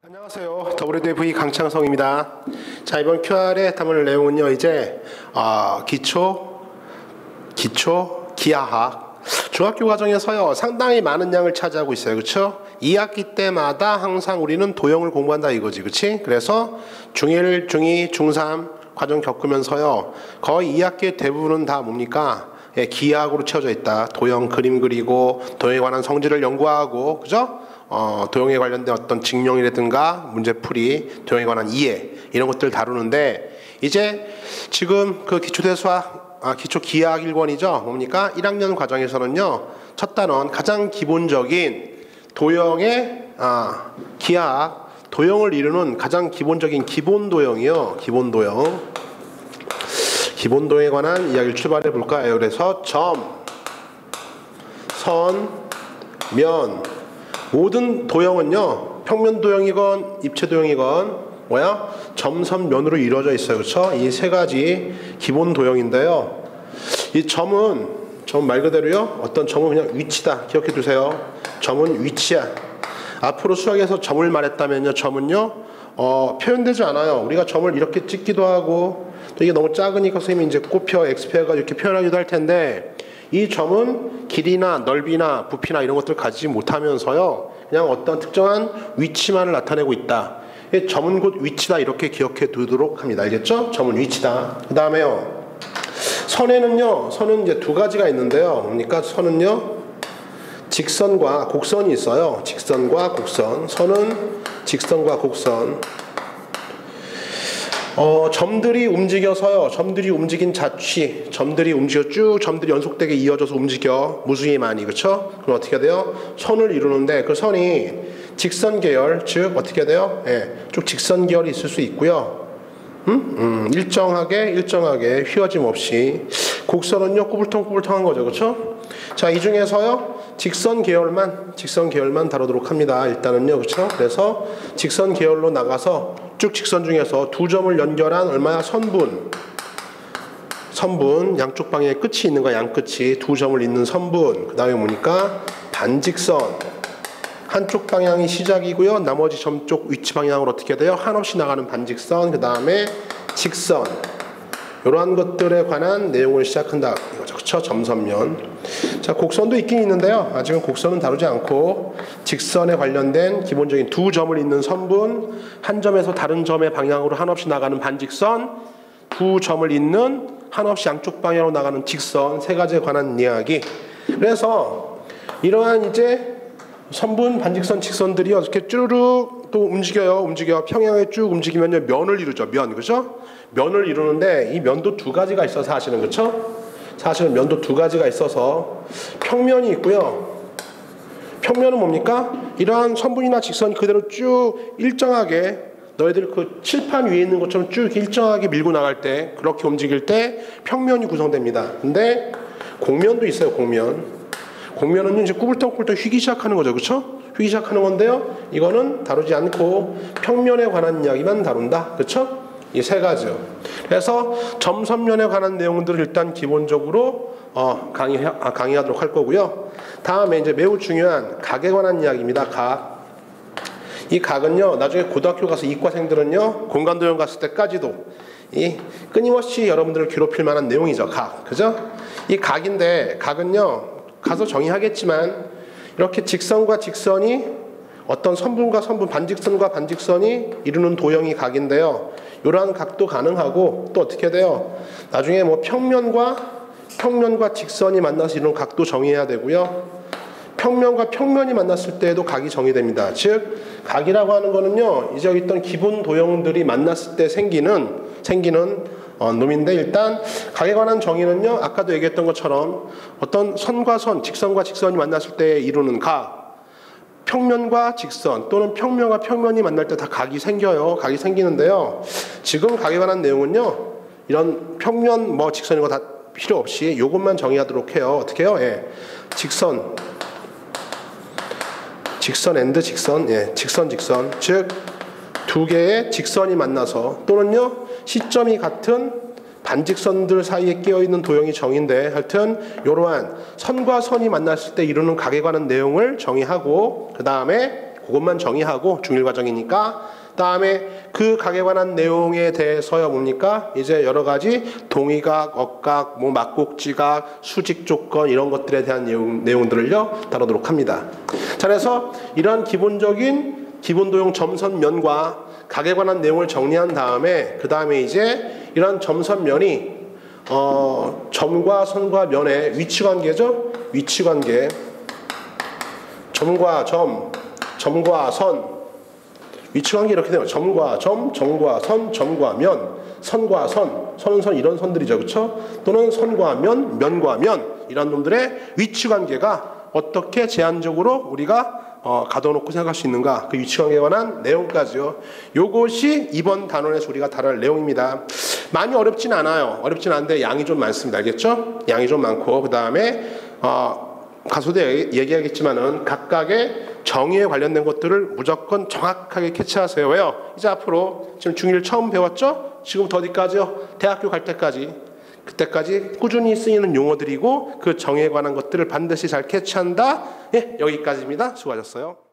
안녕하세요. WDV 강창성입니다. 자, 이번 QR에 담을 내용은요, 이제 기초 기하학 중학교 과정에서요 상당히 많은 양을 차지하고 있어요. 그렇죠? 2학기 때마다 항상 우리는 도형을 공부한다 이거지. 그렇지? 그래서 중1, 중2, 중3 과정 겪으면서요 거의 2학기의 대부분은 다 뭡니까? 예, 기하학으로 채워져 있다. 도형 그림 그리고 도형에 관한 성질을 연구하고, 그죠? 도형에 관련된 어떤 직령이라든가 문제풀이, 도형에 관한 이해 이런 것들 다루는데, 이제 지금 그 기초대수학 기초 기하학 1권이죠. 뭡니까? 1학년 과정에서는요 첫 단원 가장 기본적인 도형의 기하학 도형을 이루는 가장 기본적인 기본 도형이요. 기본 도형에 관한 이야기를 출발해 볼까요? 그래서 점, 선, 면, 모든 도형은요 평면 도형이건 입체 도형이건 뭐야? 점, 선, 면으로 이루어져 있어요. 그렇죠? 이 세 가지 기본 도형인데요. 이 점은 말 그대로요 어떤 점은 그냥 위치다. 기억해 두세요. 점은 위치야. 앞으로 수학에서 점을 말했다면요 점은요 표현되지 않아요. 우리가 점을 이렇게 찍기도 하고, 또 이게 너무 작으니까 선생님이 이제 곱표, x표가 이렇게 표현하기도 할 텐데, 이 점은 길이나 넓이나 부피나 이런 것들을 가지지 못하면서요 그냥 어떤 특정한 위치만을 나타내고 있다. 점은 곧 위치다 이렇게 기억해 두도록 합니다. 알겠죠? 점은 위치다. 그 다음에요 선은 이제 두 가지가 있는데요. 뭡니까? 선은요 직선과 곡선이 있어요. 직선과 곡선. 선은 직선과 곡선. 점들이 움직여서요 점들이 움직인 자취, 점들이 연속되게 이어져서 움직여 무수히 많이. 그쵸? 그럼 어떻게 돼요? 선을 이루는데 그 선이 직선 계열, 즉 어떻게 돼요? 쭉 직선 계열이 있을 수 있고요 일정하게 휘어짐 없이. 곡선은요 꾸불통꾸불통한 거죠. 그쵸? 자, 이 중에서요 직선 계열만 다루도록 합니다. 일단은요. 그쵸? 그래서 직선 계열로 나가서 쭉 직선 중에서 두 점을 연결한 얼마야? 선분, 양쪽 방향에 끝이 있는 거야. 양끝이 두 점을 잇는 선분. 그 다음에 뭐니까? 반직선. 한쪽 방향이 시작이고요 나머지 점 쪽 위치 방향으로 어떻게 돼요? 한없이 나가는 반직선. 그 다음에 직선. 이러한 것들에 관한 내용을 시작한다 이거죠. 그쵸? 점선면. 자, 곡선도 있긴 있는데요 아직은 곡선은 다루지 않고, 직선에 관련된 기본적인 두 점을 잇는 선분, 한 점에서 다른 점의 방향으로 한없이 나가는 반직선, 두 점을 잇는 한없이 양쪽 방향으로 나가는 직선, 세 가지에 관한 이야기. 그래서 이러한 이제 선분, 반직선, 직선들이 어떻게 쭈르륵 또 움직여 평행하게 쭉 움직이면요 면을 이루죠. 그죠? 면을 이루는데 이 면도 두 가지가 있어 사실은. 그쵸? 사실은 면도 두 가지가 있어서 평면이 있고요. 평면은 뭡니까? 이러한 선분이나 직선이 그대로 쭉 일정하게 너희들 그 칠판 위에 있는 것처럼 쭉 일정하게 밀고 나갈 때, 그렇게 움직일 때 평면이 구성됩니다. 근데 곡면도 있어요. 곡면은 이제 꾸불떡꾸불떡 휘기 시작하는 거죠. 그쵸? 휘기 시작하는 건데요 이거는 다루지 않고 평면에 관한 이야기만 다룬다. 그쵸? 이 세 가지요. 그래서 점선면에 관한 내용들을 일단 기본적으로 강의하도록 할 거고요. 다음에 이제 매우 중요한 각에 관한 이야기입니다. 각. 이 각은요 나중에 고등학교 가서 이과생들은요 공간도형 갔을 때까지도 이 끊임없이 여러분들을 괴롭힐 만한 내용이죠. 각. 그죠? 이 각인데, 각은요 가서 정의하겠지만 이렇게 직선과 직선이 어떤 선분과 선분, 반직선과 반직선이 이루는 도형이 각인데요. 이러한 각도 가능하고, 또 어떻게 돼요? 나중에 뭐 평면과 직선이 만나서 이루는 각도 정의해야 되고요. 평면과 평면이 만났을 때에도 각이 정의됩니다. 즉 각이라고 하는 거는요 이제 있던 기본 도형들이 만났을 때 생기는 놈인데, 일단 각에 관한 정의는요 아까도 얘기했던 것처럼 어떤 선과 선, 직선과 직선이 만났을 때 이루는 각, 평면과 직선 또는 평면과 평면이 만날 때 다 각이 생겨요. 각이 생기는데요 지금 각에 관한 내용은요 이런 평면 직선 이거 다 필요 없이 이것만 정의하도록 해요. 어떻게 해요? 직선 직선 즉 두 개의 직선이 만나서, 또는요 시점이 같은 반직선들 사이에 끼어있는 도형이 정의인데, 하여튼 이러한 선과 선이 만났을 때 이루는 각에 관한 내용을 정의하고, 그 다음에 그것만 정의하고 중1 과정이니까. 다음에 그 각에 관한 내용에 대해서요 뭡니까? 이제 여러 가지 동의각, 억각, 뭐 막곡지각, 수직 조건 이런 것들에 대한 내용들을요 다루도록 합니다. 자, 그래서 이런 기본적인 기본도형 점선면과 각에 관한 내용을 정리한 다음에 그 다음에 이제 이런 점선면이 점과 선과 면의 위치관계죠. 위치관계. 점과 점, 점과 선. 위치관계 이렇게 되면 점과 점, 점과 선, 점과 면, 선과 선, 선은 선 이런 선들이죠, 그렇죠? 또는 선과 면, 면과 면 이런 놈들의 위치관계가 어떻게 제한적으로 우리가 가둬놓고 생각할 수 있는가? 그 위치관계에 관한 내용까지요. 요것이 이번 단원에서 우리가 다룰 내용입니다. 많이 어렵진 않아요. 어렵진 않은데 양이 좀 많습니다. 알겠죠? 양이 좀 많고 그 다음에 가서도 얘기하겠지만은 각각의 정의에 관련된 것들을 무조건 정확하게 캐치하세요. 왜요? 이제 앞으로 지금 중1 처음 배웠죠? 지금부터 어디까지요? 대학교 갈 때까지. 그때까지 꾸준히 쓰이는 용어들이고 그 정의에 관한 것들을 반드시 잘 캐치한다. 예, 여기까지입니다. 수고하셨어요.